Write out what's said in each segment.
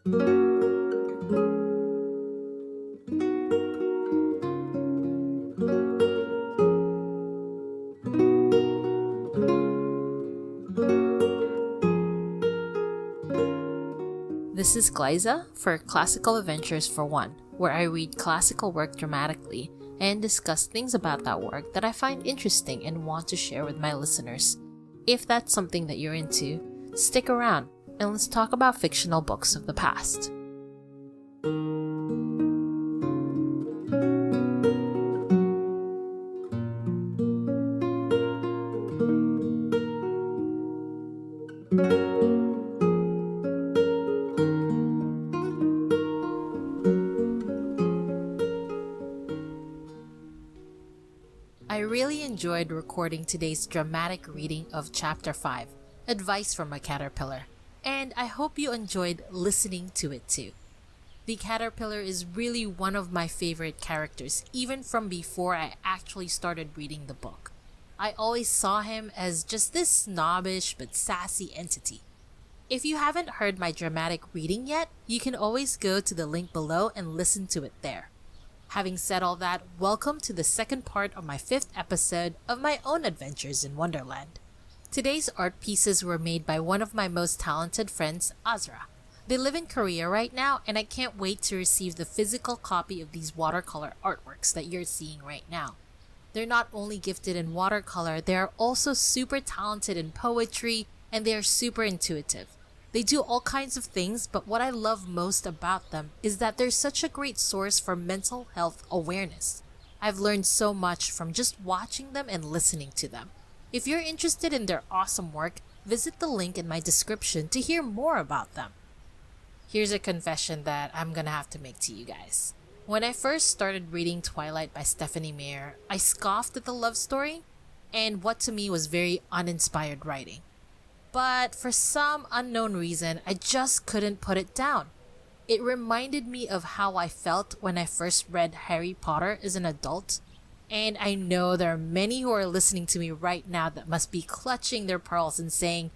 This is Glaiza for Classical Adventures for One, where I read classical work dramatically and discuss things about that work that I find interesting and want to share with my listeners. If that's something that you're into, stick around and let's talk about fictional books of the past. I really enjoyed recording today's dramatic reading of Chapter 5, Advice from a Caterpillar, and I hope you enjoyed listening to it too. The caterpillar is really one of my favorite characters, even from before I actually started reading the book. I always saw him as just this snobbish but sassy entity. If you haven't heard my dramatic reading yet, you can always go to the link below and listen to it there. Having said all that, welcome to the second part of my 5th episode of my own adventures in Wonderland. Today's art pieces were made by one of my most talented friends, Azra. They live in Korea right now, and I can't wait to receive the physical copy of these watercolor artworks that you're seeing right now. They're not only gifted in watercolor, they are also super talented in poetry, and they are super intuitive. They do all kinds of things, but what I love most about them is that they're such a great source for mental health awareness. I've learned so much from just watching them and listening to them. If you're interested in their awesome work, visit the link in my description to hear more about them. Here's a confession that I'm gonna have to make to you guys. When I first started reading Twilight by Stephanie Meyer, I scoffed at the love story and what to me was very uninspired writing. But for some unknown reason, I just couldn't put it down. It reminded me of how I felt when I first read Harry Potter as an adult. And I know there are many who are listening to me right now that must be clutching their pearls and saying,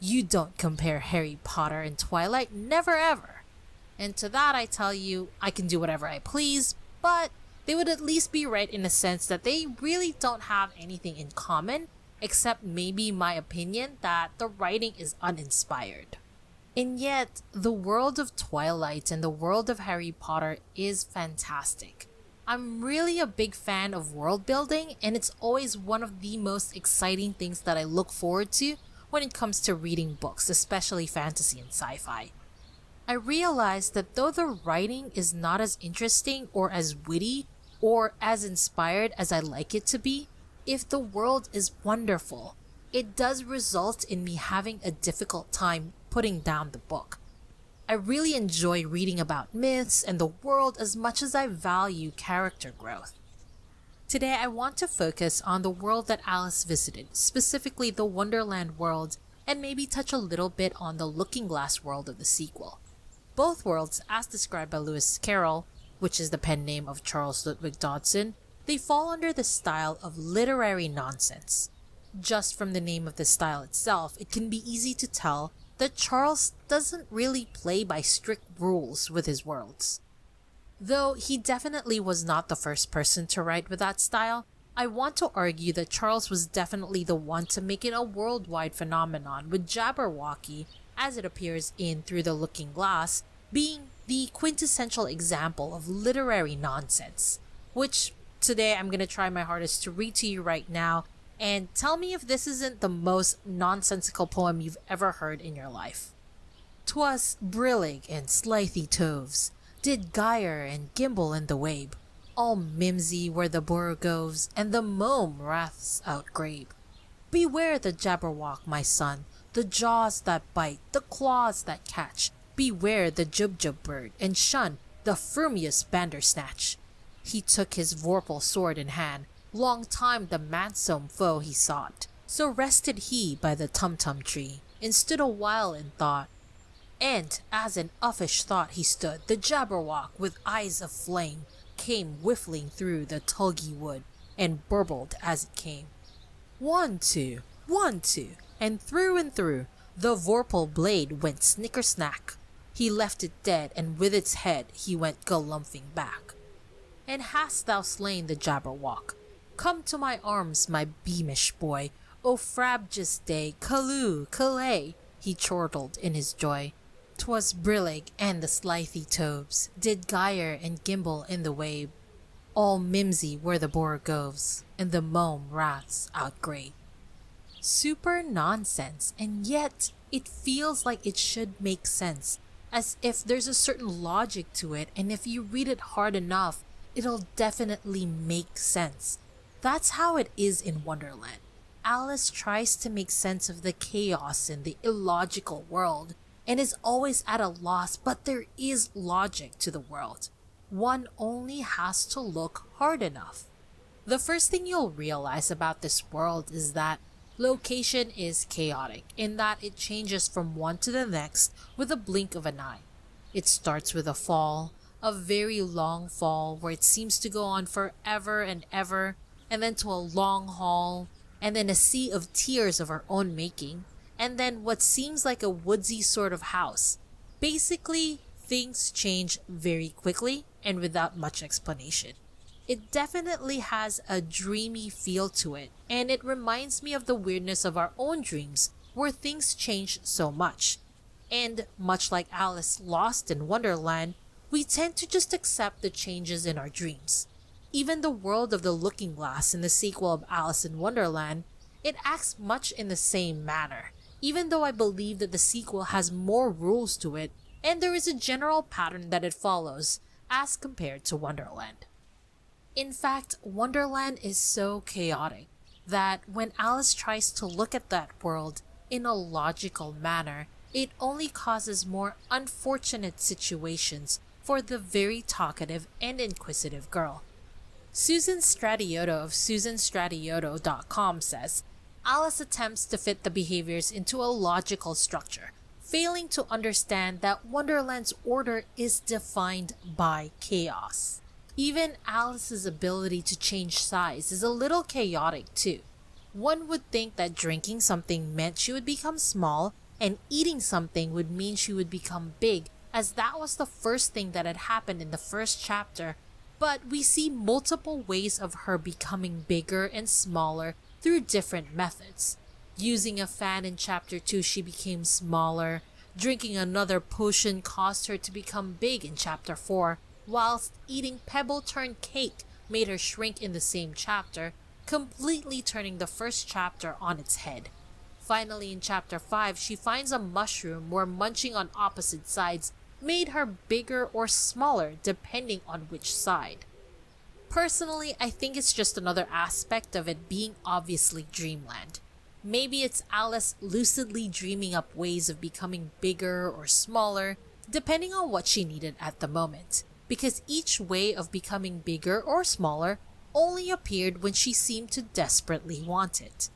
"You don't compare Harry Potter and Twilight, never ever." And to that I tell you, I can do whatever I please, but they would at least be right in a sense that they really don't have anything in common, except maybe my opinion that the writing is uninspired. And yet, the world of Twilight and the world of Harry Potter is fantastic. I'm really a big fan of world building, and it's always one of the most exciting things that I look forward to when it comes to reading books, especially fantasy and sci-fi. I realized that though the writing is not as interesting or as witty or as inspired as I like it to be, if the world is wonderful, it does result in me having a difficult time putting down the book. I really enjoy reading about myths and the world as much as I value character growth. Today I want to focus on the world that Alice visited, specifically the Wonderland world, and maybe touch a little bit on the Looking Glass world of the sequel. Both worlds, as described by Lewis Carroll, which is the pen name of Charles Ludwig Dodson, they fall under the style of literary nonsense. Just from the name of the style itself, it can be easy to tell that Charles doesn't really play by strict rules with his worlds. Though he definitely was not the first person to write with that style, I want to argue that Charles was definitely the one to make it a worldwide phenomenon, with Jabberwocky, as it appears in Through the Looking Glass, being the quintessential example of literary nonsense, which today I'm going to try my hardest to read to you right now, and tell me if this isn't the most nonsensical poem you've ever heard in your life. "'Twas brillig and slithy toves, did gyre and gimble in the wabe, all mimsy were the borogoves, and the mome wraths outgrabe. Beware the Jabberwock, my son, the jaws that bite, the claws that catch, beware the Jubjub bird, and shun the frumious Bandersnatch. He took his vorpal sword in hand, long time the mansome foe he sought, so rested he by the Tumtum tree, and stood a while in thought. And, as in uffish thought he stood, the Jabberwock, with eyes of flame, came whiffling through the tulgey wood, and burbled as it came. 1, 2, 1, 2, and through, the vorpal blade went snicker-snack. He left it dead, and with its head he went galumphing back. And hast thou slain the Jabberwock? Come to my arms, my beamish boy, O frabjous day, Callooh, Callay, he chortled in his joy. 'Twas brillig and the slithy tobes did gyre and gimble in the wabe. All mimsy were the borogoves, and the mome raths outgrabe. Super nonsense, and yet it feels like it should make sense, as if there's a certain logic to it, and if you read it hard enough, it'll definitely make sense. That's how it is in Wonderland. Alice tries to make sense of the chaos in the illogical world, and is always at a loss, but there is logic to the world. One only has to look hard enough. The first thing you'll realize about this world is that location is chaotic, in that it changes from one to the next with a blink of an eye. It starts with a fall, a very long fall where it seems to go on forever and ever, and then to a long haul, and then a sea of tears of our own making, and then what seems like a woodsy sort of house. Basically, things change very quickly and without much explanation. It definitely has a dreamy feel to it, and it reminds me of the weirdness of our own dreams, where things change so much. And much like Alice lost in Wonderland, we tend to just accept the changes in our dreams. Even the world of the Looking Glass in the sequel of Alice in Wonderland, it acts much in the same manner, even though I believe that the sequel has more rules to it, and there is a general pattern that it follows, as compared to Wonderland. In fact, Wonderland is so chaotic that when Alice tries to look at that world in a logical manner, it only causes more unfortunate situations for the very talkative and inquisitive girl. Susan Stratioto of susanstratioto.com says, Alice attempts to fit the behaviors into a logical structure, failing to understand that Wonderland's order is defined by chaos. Even Alice's ability to change size is a little chaotic too. One would think that drinking something meant she would become small, and eating something would mean she would become big, as that was the first thing that had happened in the first chapter, but we see multiple ways of her becoming bigger and smaller through different methods. Using a fan in chapter 2, she became smaller. Drinking another potion caused her to become big in chapter 4, whilst eating pebble-turned cake made her shrink in the same chapter, completely turning the first chapter on its head. Finally, in chapter 5, she finds a mushroom where munching on opposite sides made her bigger or smaller depending on which side. Personally, I think it's just another aspect of it being obviously dreamland. Maybe it's Alice lucidly dreaming up ways of becoming bigger or smaller, depending on what she needed at the moment, because each way of becoming bigger or smaller only appeared when she seemed to desperately want it.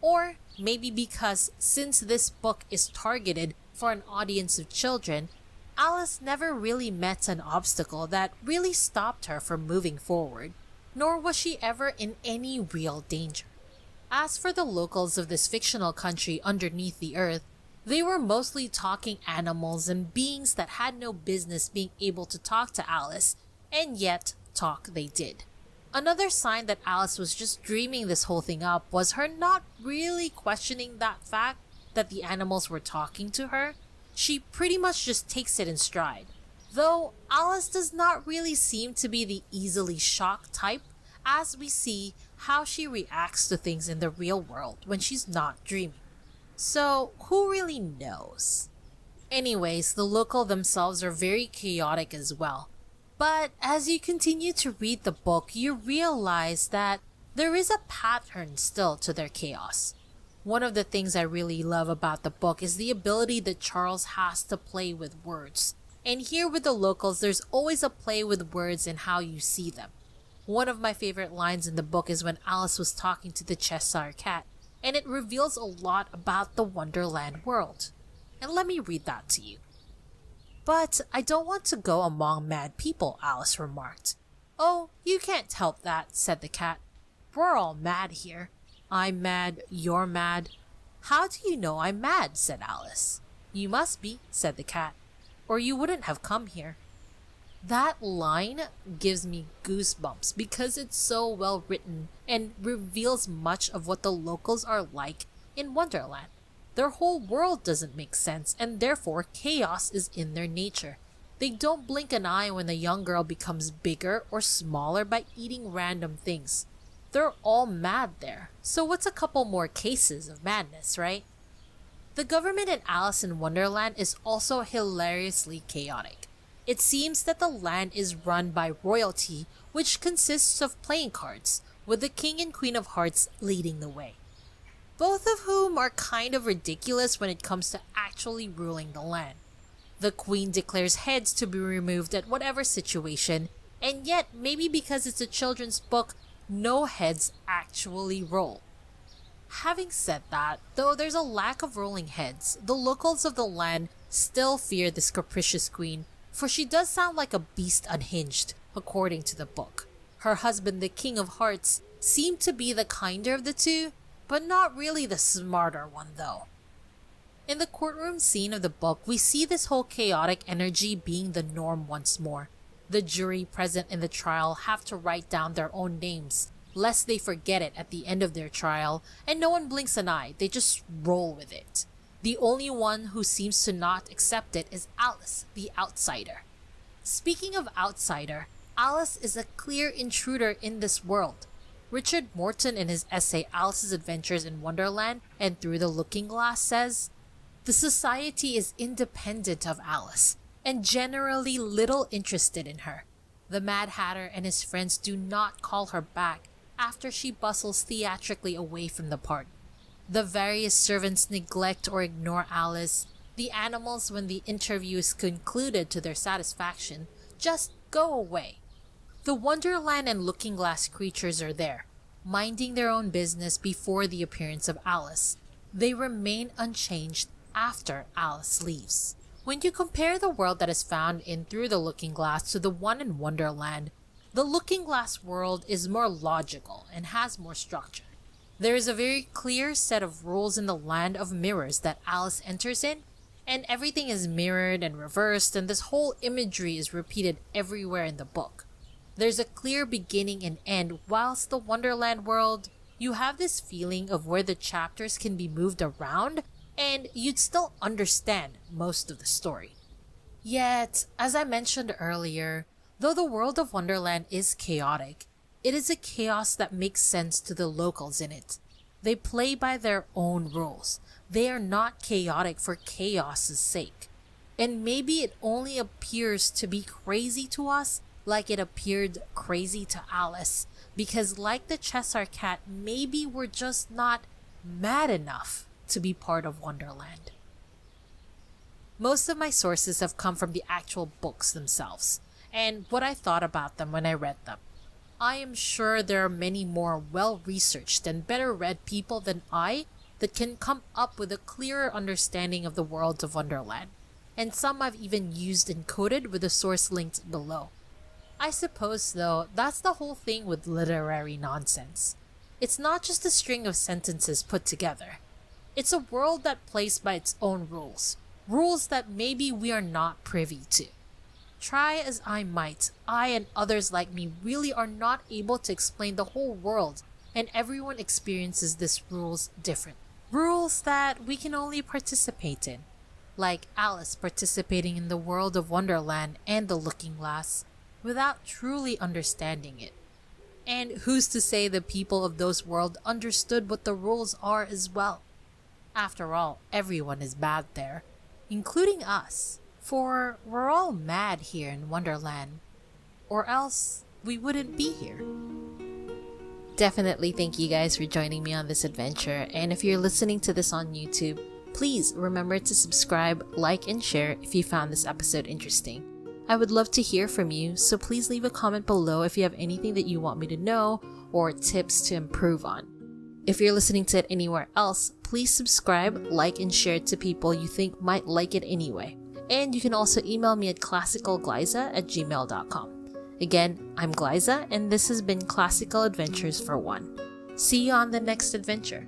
Or maybe because since this book is targeted for an audience of children, Alice never really met an obstacle that really stopped her from moving forward, nor was she ever in any real danger. As for the locals of this fictional country underneath the earth, they were mostly talking animals and beings that had no business being able to talk to Alice, and yet talk they did. Another sign that Alice was just dreaming this whole thing up was her not really questioning that fact that the animals were talking to her. She pretty much just takes it in stride. Though Alice does not really seem to be the easily shocked type, as we see how she reacts to things in the real world when she's not dreaming. So who really knows? Anyways, the local themselves are very chaotic as well. But as you continue to read the book, you realize that there is a pattern still to their chaos. One of the things I really love about the book is the ability that Charles has to play with words. And here with the locals, there's always a play with words and how you see them. One of my favorite lines in the book is when Alice was talking to the Cheshire Cat, and it reveals a lot about the Wonderland world. And let me read that to you. But I don't want to go among mad people, Alice remarked. Oh, you can't help that, said the cat. We're all mad here. I'm mad, you're mad. How do you know I'm mad, said Alice. You must be, said the cat. or you wouldn't have come here." That line gives me goosebumps because it's so well written and reveals much of what the locals are like in Wonderland. Their whole world doesn't make sense, and therefore chaos is in their nature. They don't blink an eye when the young girl becomes bigger or smaller by eating random things. They're all mad there, so what's a couple more cases of madness, right? The government in Alice in Wonderland is also hilariously chaotic. It seems that the land is run by royalty, which consists of playing cards, with the King and Queen of Hearts leading the way. Both of whom are kind of ridiculous when it comes to actually ruling the land. The Queen declares heads to be removed at whatever situation, and yet, maybe because it's a children's book, no heads actually roll. Having said that, though there's a lack of rolling heads, the locals of the land still fear this capricious queen, for she does sound like a beast unhinged, according to the book. Her husband, the King of Hearts, seemed to be the kinder of the two, but not really the smarter one though. In the courtroom scene of the book, we see this whole chaotic energy being the norm once more. The jury present in the trial have to write down their own names, lest they forget it at the end of their trial, and no one blinks an eye, they just roll with it. The only one who seems to not accept it is Alice, the outsider. Speaking of outsider, Alice is a clear intruder in this world. Richard Morton, in his essay Alice's Adventures in Wonderland and Through the Looking Glass, says, "The society is independent of Alice, and generally little interested in her. The Mad Hatter and his friends do not call her back after she bustles theatrically away from the party. The various servants neglect or ignore Alice. The animals, when the interview is concluded to their satisfaction, just go away. The Wonderland and Looking Glass creatures are there, minding their own business before the appearance of Alice. They remain unchanged after Alice leaves." When you compare the world that is found in Through the Looking Glass to the one in Wonderland, the Looking Glass world is more logical and has more structure. There is a very clear set of rules in the land of mirrors that Alice enters in, and everything is mirrored and reversed, and this whole imagery is repeated everywhere in the book. There's a clear beginning and end, whilst the Wonderland world, you have this feeling of where the chapters can be moved around, and you'd still understand most of the story. Yet, as I mentioned earlier, though the world of Wonderland is chaotic, it is a chaos that makes sense to the locals in it. They play by their own rules. They are not chaotic for chaos's sake. And maybe it only appears to be crazy to us like it appeared crazy to Alice, because like the Cheshire Cat, maybe we're just not mad enough to be part of Wonderland. Most of my sources have come from the actual books themselves, and what I thought about them when I read them. I am sure there are many more well-researched and better-read people than I that can come up with a clearer understanding of the world of Wonderland, and some I've even used and quoted with the source linked below. I suppose, though, that's the whole thing with literary nonsense. It's not just a string of sentences put together. It's a world that plays by its own rules, rules that maybe we are not privy to. Try as I might, I and others like me really are not able to explain the whole world, and everyone experiences these rules differently. Rules that we can only participate in, like Alice participating in the world of Wonderland and the Looking Glass, without truly understanding it. And who's to say the people of those worlds understood what the rules are as well? After all, everyone is bad there, including us. For we're all mad here in Wonderland, or else we wouldn't be here. Definitely thank you guys for joining me on this adventure, and if you're listening to this on YouTube, please remember to subscribe, like, and share if you found this episode interesting. I would love to hear from you, so please leave a comment below if you have anything that you want me to know or tips to improve on. If you're listening to it anywhere else, please subscribe, like, and share it to people you think might like it anyway. And you can also email me at classicalglaiza@gmail.com. Again, I'm Glaiza, and this has been Classical Adventures for One. See you on the next adventure.